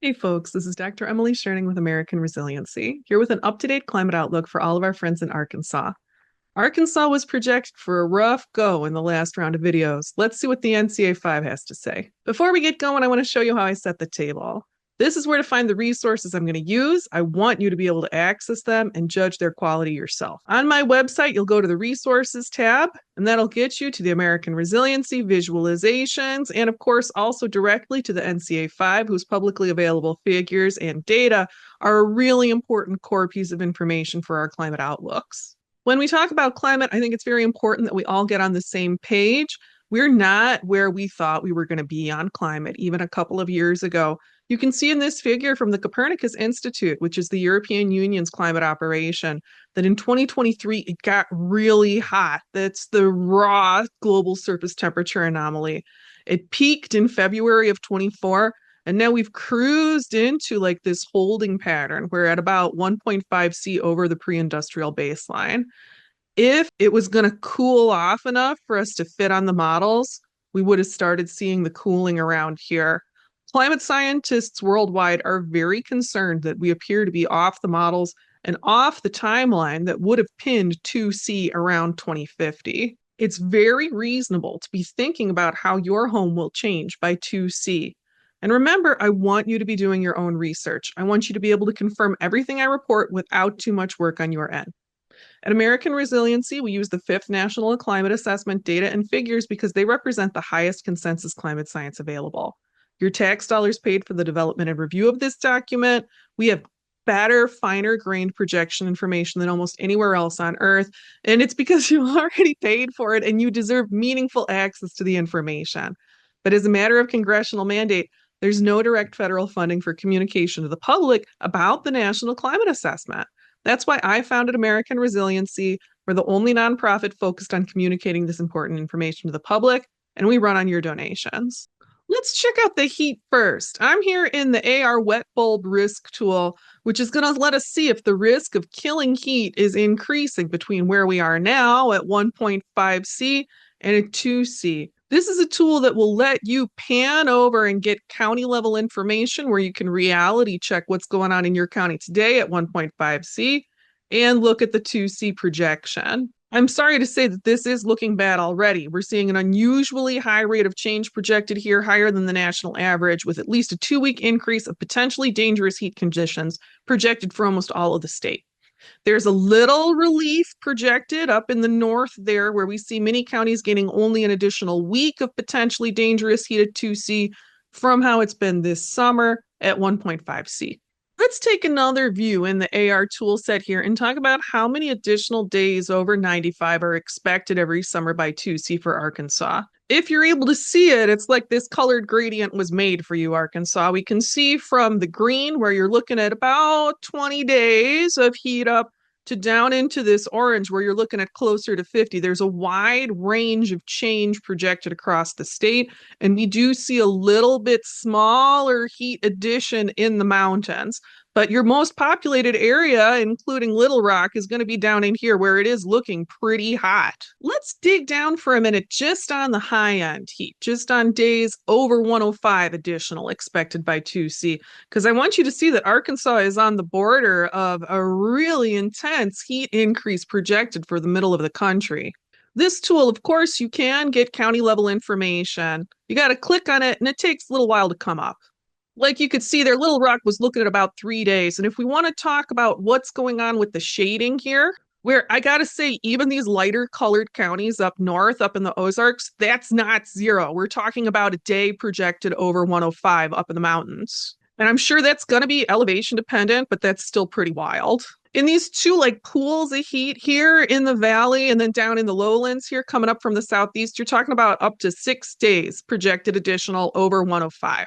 Hey folks, this is Dr. Emily Scherning with American Resiliency, here with an up-to-date climate outlook for all of our friends in Arkansas. Arkansas was projected for a rough go in the last round of videos. Let's see what the NCA 5 has to say. Before we get going, I want to show you how I set the table. This is where to find the resources I'm going to use. I want you to be able to access them and judge their quality yourself. On my website, you'll go to the Resources tab, and that'll get you to the American Resiliency visualizations, and of course, also directly to the NCA 5, whose publicly available figures and data are a really important core piece of information for our climate outlooks. When we talk about climate, I think it's very important that we all get on the same page. We're not where we thought we were going to be on climate even a couple of years ago. You can see in this figure from the Copernicus Institute, which is the European Union's climate operation, that in 2023 it got really hot. That's the raw global surface temperature anomaly. It peaked in February of 24, and now we've cruised into like this holding pattern. We're at about 1.5 C over the pre-industrial baseline. If it was going to cool off enough for us to fit on the models, we would have started seeing the cooling around here. Climate scientists worldwide are very concerned that we appear to be off the models and off the timeline that would have pinned 2C around 2050. It's very reasonable to be thinking about how your home will change by 2C. And remember, I want you to be doing your own research. I want you to be able to confirm everything I report without too much work on your end. At American Resiliency, we use the fifth National Climate Assessment data and figures because they represent the highest consensus climate science available. Your tax dollars paid for the development and review of this document. We have better, finer grained projection information than almost anywhere else on Earth. And it's because you already paid for it and you deserve meaningful access to the information. But as a matter of congressional mandate, there's no direct federal funding for communication to the public about the National Climate Assessment. That's why I founded American Resiliency. We're the only nonprofit focused on communicating this important information to the public, and we run on your donations. Let's check out the heat first. I'm here in the AR wet bulb risk tool, which is going to let us see if the risk of killing heat is increasing between where we are now at 1.5 C and at 2 C. This is a tool that will let you pan over and get county level information where you can reality check what's going on in your county today at 1.5 C and look at the 2C projection. I'm sorry to say that this is looking bad already. We're seeing an unusually high rate of change projected here, higher than the national average, with at least a 2-week increase of potentially dangerous heat conditions projected for almost all of the state. There's a little relief projected up in the north there, where we see many counties gaining only an additional week of potentially dangerous heat at 2C from how it's been this summer at 1.5 C. Let's take another view in the AR tool set here and talk about how many additional days over 95 are expected every summer by 2C for Arkansas. If you're able to see it, it's like this colored gradient was made for you, Arkansas. We can see from the green where you're looking at about 20 days of heat up to down into this orange where you're looking at closer to 50. There's a wide range of change projected across the state, and we do see a little bit smaller heat addition in the mountains. But your most populated area, including Little Rock, is going to be down in here where it is looking pretty hot. Let's dig down for a minute just on the high end heat, just on days over 105 additional expected by 2C, because I want you to see that Arkansas is on the border of a really intense heat increase projected for the middle of the country. This tool, of course, you can get county level information. You got to click on it and it takes a little while to come up. Like you could see there, Little Rock was looking at about 3 days. And if we want to talk about what's going on with the shading here, where I got to say, even these lighter colored counties up north, up in the Ozarks, that's not zero. We're talking about a day projected over 105 up in the mountains. And I'm sure that's going to be elevation dependent, but that's still pretty wild. In these two like pools of heat here in the valley and then down in the lowlands here coming up from the southeast, you're talking about up to 6 days projected additional over 105.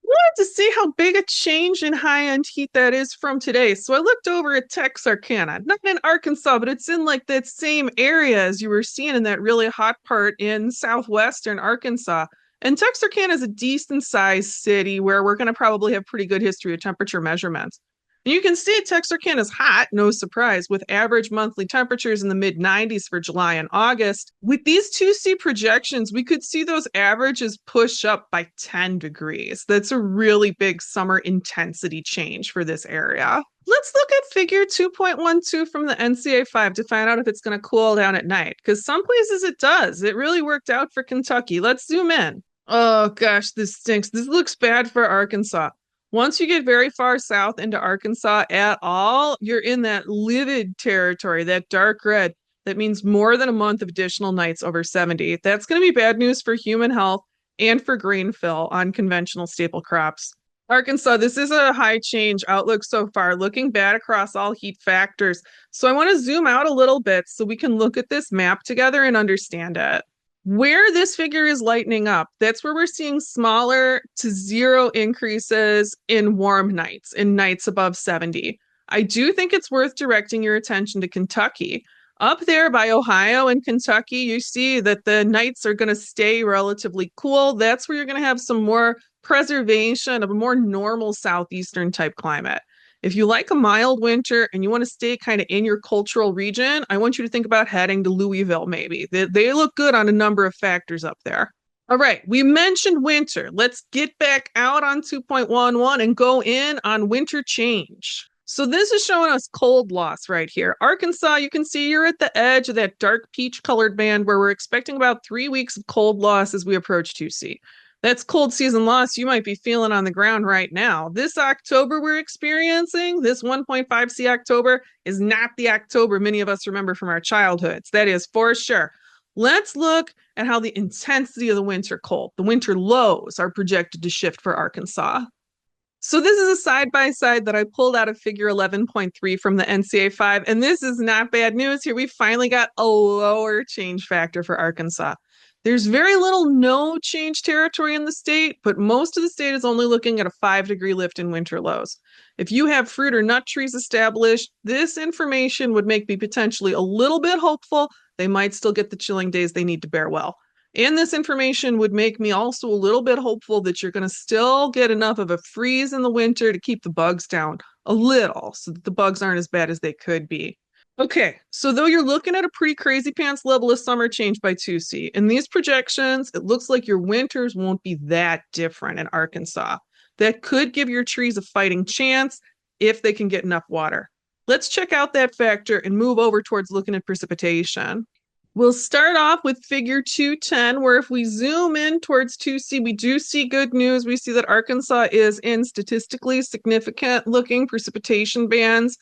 Wanted to see how big a change in high-end heat that is from today. So I looked over at Texarkana, not in Arkansas, but it's in like that same area as you were seeing in that really hot part in southwestern Arkansas. And Texarkana is a decent sized city where we're going to probably have pretty good history of temperature measurements. And you can see Texarkana is hot, no surprise, with average monthly temperatures in the mid 90s for July and August. With these 2C projections, we could see those averages push up by 10 degrees. That's a really big summer intensity change for this area. Let's look at figure 2.12 from the NCA 5 to find out if it's going to cool down at night, because some places it does. It really worked out for Kentucky. Let's zoom in. Oh gosh, this stinks. This looks bad for Arkansas. Once you get very far south into Arkansas at all, you're in that livid territory, that dark red. That means more than a month of additional nights over 70. That's going to be bad news for human health and for grain fill on conventional staple crops. Arkansas, this is a high change outlook so far, looking bad across all heat factors. So I want to zoom out a little bit so we can look at this map together and understand it. Where this figure is lightening up, that's where we're seeing smaller to zero increases in warm nights, in nights above 70. I do think it's worth directing your attention to Kentucky. Up there by Ohio and Kentucky, you see that the nights are going to stay relatively cool. That's where you're going to have some more preservation of a more normal southeastern type climate. If you like a mild winter and you want to stay kind of in your cultural region, I want you to think about heading to Louisville, maybe. They look good on a number of factors up there. All right, we mentioned winter. Let's get back out on 2.11 and go in on winter change. So this is showing us cold loss right here. Arkansas, you can see you're at the edge of that dark peach colored band where we're expecting about 3 weeks of cold loss as we approach 2C. That's cold season loss you might be feeling on the ground right now. This October we're experiencing, this 1.5C October, is not the October many of us remember from our childhoods. That is for sure. Let's look at how the intensity of the winter cold, the winter lows, are projected to shift for Arkansas. So this is a side-by-side that I pulled out of figure 11.3 from the NCA 5, and this is not bad news. Here we finally got a lower change factor for Arkansas. There's very little no change territory in the state, but most of the state is only looking at a 5-degree lift in winter lows. If you have fruit or nut trees established, this information would make me potentially a little bit hopeful they might still get the chilling days they need to bear well. And this information would make me also a little bit hopeful that you're going to still get enough of a freeze in the winter to keep the bugs down a little so that the bugs aren't as bad as they could be. Okay, so though you're looking at a pretty crazy pants level of summer change by 2C, in these projections, it looks like your winters won't be that different in Arkansas. That could give your trees a fighting chance if they can get enough water. Let's check out that factor and move over towards looking at precipitation. We'll start off with figure 210, where if we zoom in towards 2C, we do see good news. We see that Arkansas is in statistically significant looking precipitation bands.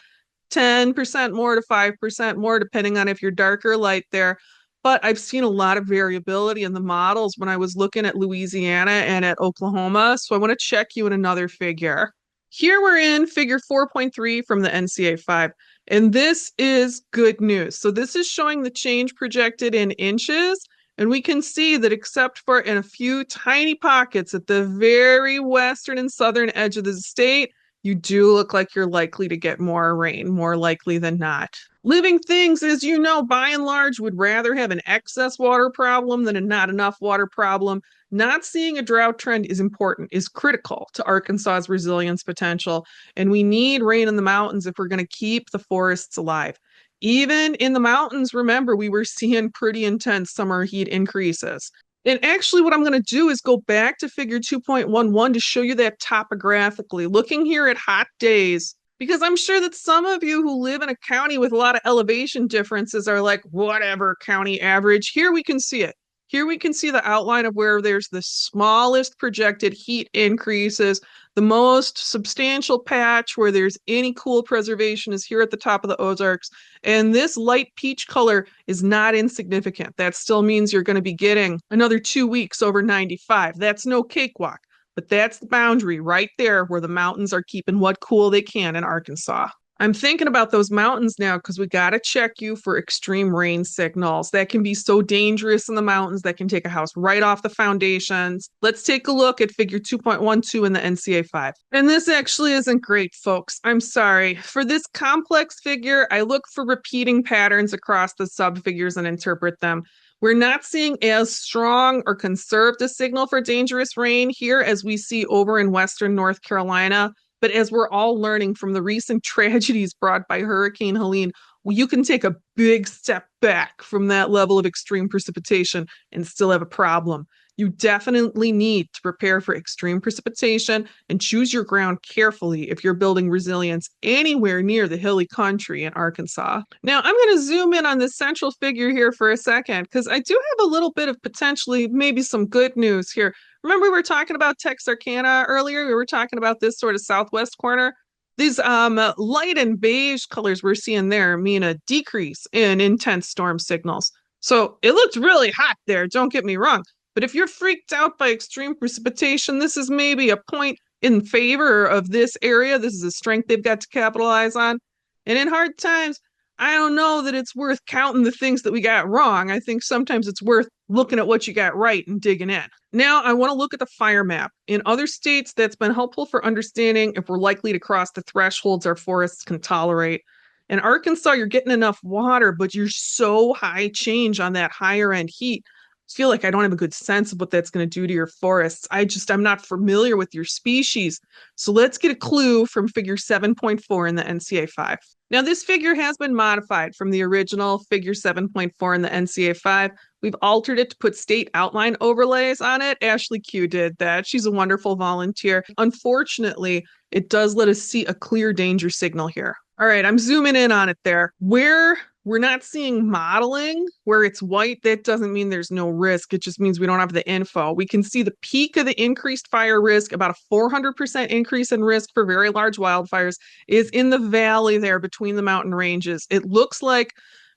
10% more to 5% more, depending on if you're dark or light there. But I've seen a lot of variability in the models when I was looking at Louisiana and at Oklahoma. So I want to check you in another figure. Here we're in figure 4.3 from the NCA 5. And this is good news. So this is showing the change projected in inches. And we can see that except for in a few tiny pockets at the very western and southern edge of the state, you do look like you're likely to get more rain, more likely than not. Living things, as you know, by and large, would rather have an excess water problem than a not enough water problem. Not seeing a drought trend is important, is critical to Arkansas's resilience potential. And we need rain in the mountains if we're going to keep the forests alive. Even in the mountains, remember, we were seeing pretty intense summer heat increases. And actually what I'm going to do is go back to figure 2.11 to show you that topographically, looking here at hot days, because I'm sure that some of you who live in a county with a lot of elevation differences are like, whatever, county average. Here we can see it. Here we can see the outline of where there's the smallest projected heat increases. The most substantial patch where there's any cool preservation is here at the top of the Ozarks. And this light peach color is not insignificant. That still means you're going to be getting another 2 weeks over 95. That's no cakewalk, but that's the boundary right there where the mountains are keeping what cool they can in Arkansas. I'm thinking about those mountains now because we got to check you for extreme rain signals. That can be so dangerous in the mountains that can take a house right off the foundations. Let's take a look at figure 2.12 in the NCA 5. And this actually isn't great, folks. I'm sorry. For this complex figure, I look for repeating patterns across the subfigures and interpret them. We're not seeing as strong or conserved a signal for dangerous rain here as we see over in western North Carolina. But as we're all learning from the recent tragedies brought by Hurricane Helene, well, you can take a big step back from that level of extreme precipitation and still have a problem. You definitely need to prepare for extreme precipitation and choose your ground carefully if you're building resilience anywhere near the hilly country in Arkansas. Now, I'm going to zoom in on this central figure here for a second because I do have a little bit of potentially maybe some good news here. Remember, we were talking about Texarkana earlier? We were talking about this sort of southwest corner. These light and beige colors we're seeing there mean a decrease in intense storm signals. So it looked really hot there, don't get me wrong. But if you're freaked out by extreme precipitation, this is maybe a point in favor of this area. This is a strength they've got to capitalize on. And in hard times, I don't know that it's worth counting the things that we got wrong. I think sometimes it's worth looking at what you got right and digging in. Now, I want to look at the fire map. In other states, that's been helpful for understanding if we're likely to cross the thresholds our forests can tolerate. In Arkansas, you're getting enough water, but you're so high change on that higher end heat. I feel like I don't have a good sense of what that's going to do to your forests. I'm not familiar with your species. So let's get a clue from figure 7.4 in the NCA 5. Now, this figure has been modified from the original figure 7.4 in the NCA 5. We've altered it to put state outline overlays on it. Ashley Q did that. She's a wonderful volunteer. Unfortunately, it does let us see a clear danger signal here. All right, I'm zooming in on it there. Where we're not seeing modeling, where it's white, that doesn't mean there's no risk. It just means we don't have the info. We can see the peak of the increased fire risk, about a 400% increase in risk for very large wildfires, is in the valley there between the mountain ranges. It looks like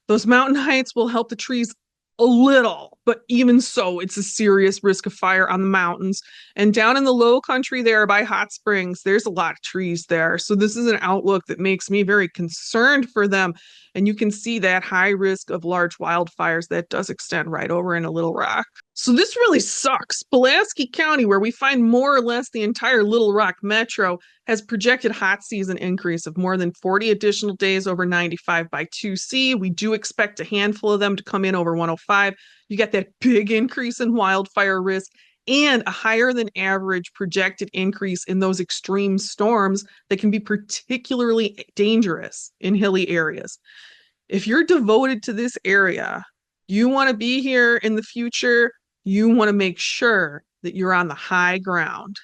those mountain heights will help the trees a little, but even so, it's a serious risk of fire on the mountains. And down in the low country there by Hot Springs, there's a lot of trees there. So this is an outlook that makes me very concerned for them. And you can see that high risk of large wildfires that does extend right over into Little Rock. So this really sucks. Pulaski County, where we find more or less the entire Little Rock metro, has projected hot season increase of more than 40 additional days over 95 by 2C. We do expect a handful of them to come in over 105. You get that big increase in wildfire risk and a higher than average projected increase in those extreme storms that can be particularly dangerous in hilly areas. If you're devoted to this area, you want to be here in the future, you want to make sure that you're on the high ground.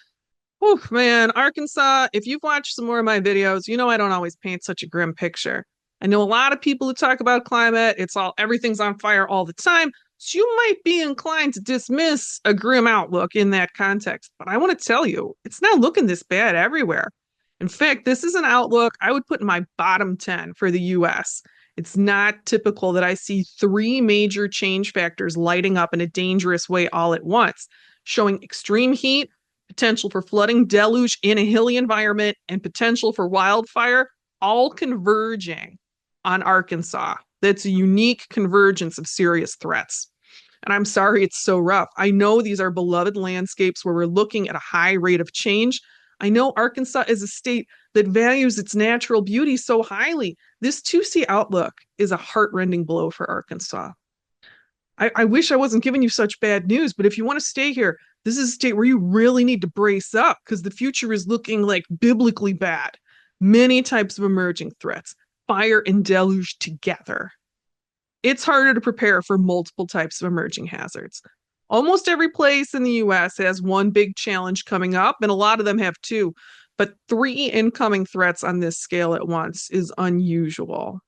Whew, man, Arkansas, if you've watched some more of my videos, you know I don't always paint such a grim picture. I know a lot of people who talk about climate, everything's on fire all the time. So you might be inclined to dismiss a grim outlook in that context. But I want to tell you, it's not looking this bad everywhere. In fact, this is an outlook I would put in my bottom 10 for the US. It's not typical that I see three major change factors lighting up in a dangerous way all at once, showing extreme heat, potential for flooding, deluge in a hilly environment, and potential for wildfire, all converging on Arkansas. That's a unique convergence of serious threats. And I'm sorry it's so rough. I know these are beloved landscapes where we're looking at a high rate of change. I know Arkansas is a state that values its natural beauty so highly. This 2C outlook is a heartrending blow for Arkansas. I wish I wasn't giving you such bad news, but if you want to stay here, this is a state where you really need to brace up because the future is looking like biblically bad. Many types of emerging threats, fire and deluge together. It's harder to prepare for multiple types of emerging hazards. Almost every place in the US has one big challenge coming up, and a lot of them have two. But 3 incoming threats on this scale at once is unusual.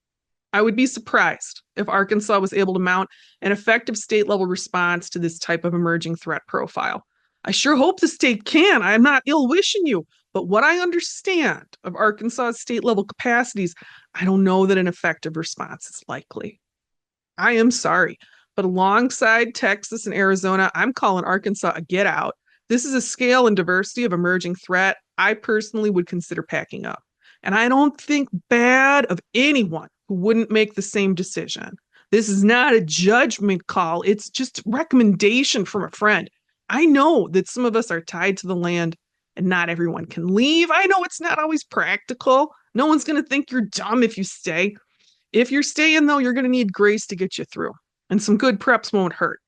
I would be surprised if Arkansas was able to mount an effective state-level response to this type of emerging threat profile. I sure hope the state can. I'm not ill-wishing you. But what I understand of Arkansas's state-level capacities, I don't know that an effective response is likely. I am sorry, but alongside Texas and Arizona, I'm calling Arkansas a get out. This is a scale and diversity of emerging threat I personally would consider packing up. And I don't think bad of anyone who wouldn't make the same decision. This is not a judgment call. It's just recommendation from a friend. I know that some of us are tied to the land and not everyone can leave. I know it's not always practical. No one's going to think you're dumb if you stay. If you're staying, though, you're going to need grace to get you through. And some good preps won't hurt.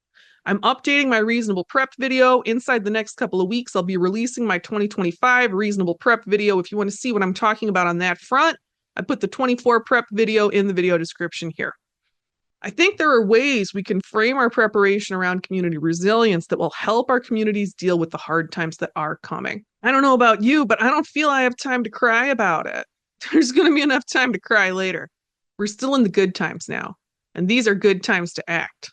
I'm updating my reasonable prep video. Inside the next couple of weeks, I'll be releasing my 2025 reasonable prep video. If you want to see what I'm talking about on that front, I put the 24 prep video in the video description here. I think there are ways we can frame our preparation around community resilience that will help our communities deal with the hard times that are coming. I don't know about you, but I don't feel I have time to cry about it. There's going to be enough time to cry later. We're still in the good times now, and these are good times to act.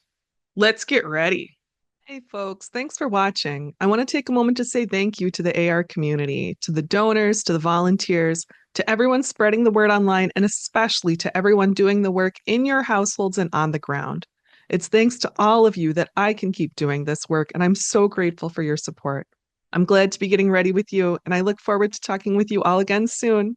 Let's get ready. Hey folks, thanks for watching. I want to take a moment to say thank you to the AR community, to the donors, to the volunteers, to everyone spreading the word online, and especially to everyone doing the work in your households and on the ground. It's thanks to all of you that I can keep doing this work, and I'm so grateful for your support. I'm glad to be getting ready with you, and I look forward to talking with you all again soon.